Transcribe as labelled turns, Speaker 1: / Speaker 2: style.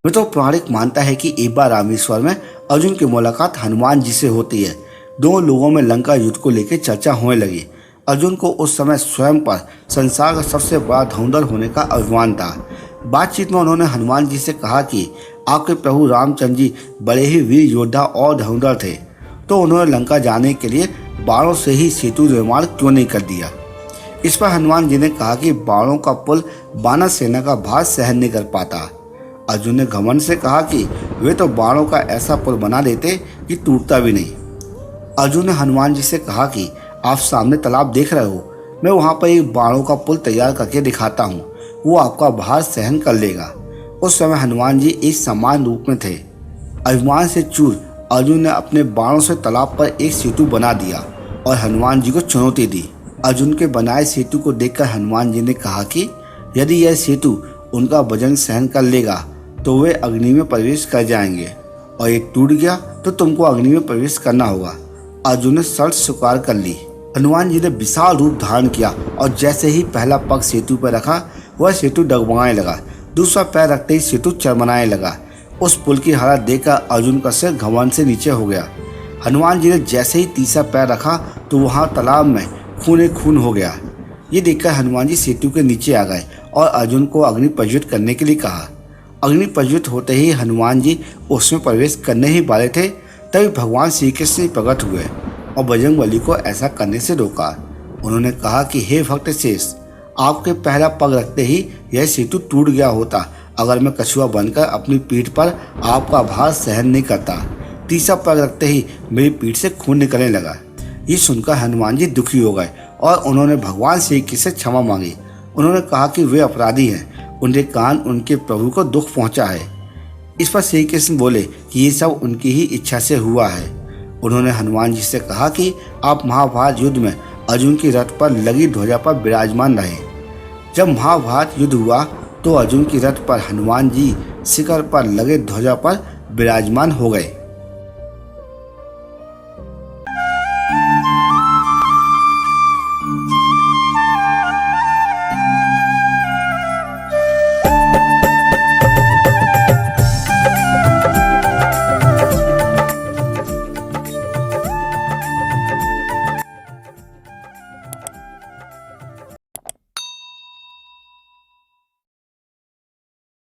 Speaker 1: मैं तो पौराणिक मानता है कि एक बार रामेश्वर में अर्जुन की मुलाकात हनुमान जी से होती है। दोनों लोगों में लंका युद्ध को लेकर चर्चा होने लगी। अर्जुन को उस समय स्वयं पर संसार का सबसे बड़ा धुरंधर होने का अभिमान था। बातचीत में उन्होंने हनुमान जी से कहा कि आपके प्रभु रामचंद्र जी बड़े ही वीर योद्धा और धुरंधर थे, तो उन्होंने लंका जाने के लिए बाणों से ही सेतु निर्माण क्यों नहीं कर दिया। इस पर हनुमान जी ने कहा कि बाणों का पुल वानर सेना का भार सहन नहीं कर पाता। अर्जुन ने घमंड से कहा कि वे तो बाणों का ऐसा पुल बना देते कि टूटता भी नहीं। अर्जुन ने हनुमान जी से कहा कि आप सामने तालाब देख रहे हो, मैं वहां पर एक बाणों का पुल तैयार करके दिखाता हूँ, वो आपका भार सहन कर लेगा। उस समय हनुमान जी एक समान रूप में थे। अभिमान से चूर अर्जुन ने अपने बाणों से तालाब पर एक सेतु बना दिया और हनुमान जी को चुनौती दी। अर्जुन के बनाए सेतु को देखकर हनुमान जी ने कहा कि यदि यह सेतु उनका वजन सहन कर लेगा तो वे अग्नि में प्रवेश कर जाएंगे, और ये टूट गया तो तुमको अग्नि में प्रवेश करना होगा। अर्जुन ने शर्त स्वीकार कर ली। हनुमान जी ने विशाल रूप धारण किया और जैसे ही पहला पग सेतु पर रखा, वह सेतु डगमगाने लगा। दूसरा पैर रखते ही सेतु चरमराने लगा। उस पुल की हालत देखकर अर्जुन का सिर घमंड से नीचे हो गया। हनुमान जी ने जैसे ही तीसरा पैर रखा तो वहां तालाब में खून खून हो गया। ये देखकर हनुमान जी सेतु के नीचे आ गए और अर्जुन को अग्नि प्रज्वलित करने के लिए कहा। अग्नि प्रज्वलित होते ही हनुमान जी उसमें प्रवेश करने ही वाले थे, तभी भगवान श्री कृष्ण प्रकट हुए और बजरंगबली को ऐसा करने से रोका। उन्होंने कहा कि हे भक्त शेष, आपके पहला पग रखते ही यह सेतु टूट गया होता अगर मैं कछुआ बनकर अपनी पीठ पर आपका भार सहन नहीं करता। तीसरा पग रखते ही मेरी पीठ से खून निकलने लगा। ये सुनकर हनुमान जी दुखी हो गए और उन्होंने भगवान श्री कृष्ण से क्षमा मांगी। उन्होंने कहा कि वे अपराधी हैं, उनके कारण उनके प्रभु को दुख पहुंचा है। इस पर श्री कृष्ण बोले कि ये सब उनकी ही इच्छा से हुआ है। उन्होंने हनुमान जी से कहा कि आप महाभारत युद्ध में अर्जुन की रथ पर लगी ध्वजा पर विराजमान रहे। जब महाभारत युद्ध हुआ तो अर्जुन की रथ पर हनुमान जी शिखर पर लगे ध्वजा पर विराजमान हो गए।